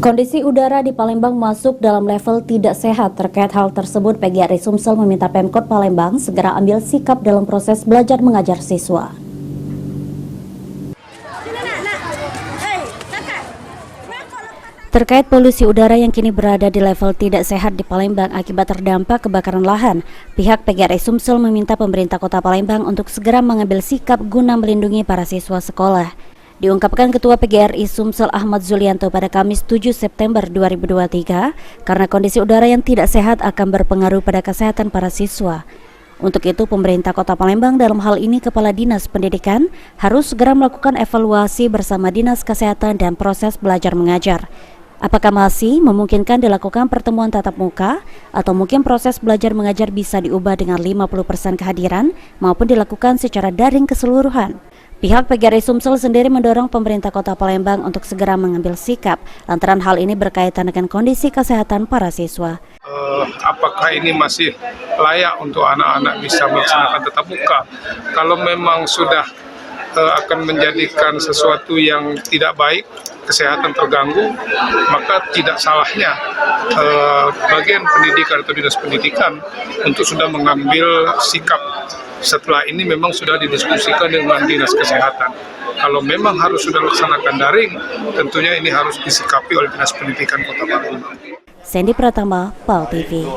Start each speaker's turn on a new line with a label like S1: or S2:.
S1: Kondisi udara di Palembang masuk dalam level tidak sehat. Terkait hal tersebut, PGRI Sumsel meminta Pemkot Palembang segera ambil sikap dalam proses belajar mengajar siswa. Terkait polusi udara yang kini berada di level tidak sehat di Palembang akibat terdampak kebakaran lahan, pihak PGRI Sumsel meminta pemerintah Kota Palembang untuk segera mengambil sikap guna melindungi para siswa sekolah. Diungkapkan Ketua PGRI Sumsel Ahmad Zulianto pada Kamis 7 September 2023, karena kondisi udara yang tidak sehat akan berpengaruh pada kesehatan para siswa. Untuk itu, pemerintah Kota Palembang dalam hal ini Kepala Dinas Pendidikan harus segera melakukan evaluasi bersama Dinas Kesehatan dan proses belajar mengajar. Apakah masih memungkinkan dilakukan pertemuan tatap muka atau mungkin proses belajar mengajar bisa diubah dengan 50% kehadiran maupun dilakukan secara daring keseluruhan? Pihak PGRI Sumsel sendiri mendorong pemerintah Kota Palembang untuk segera mengambil sikap lantaran hal ini berkaitan dengan kondisi kesehatan para siswa.
S2: Apakah ini masih layak untuk anak-anak bisa melaksanakan tatap muka? Kalau memang sudah akan menjadikan sesuatu yang tidak baik, kesehatan terganggu, maka tidak salahnya bagian pendidikan atau dinas pendidikan untuk sudah mengambil sikap. Setelah ini memang sudah didiskusikan dengan dinas kesehatan. Kalau memang harus sudah laksanakan daring, tentunya ini harus disikapi oleh dinas pendidikan Kota Palembang.
S1: Sandy Pratama, PAL TV.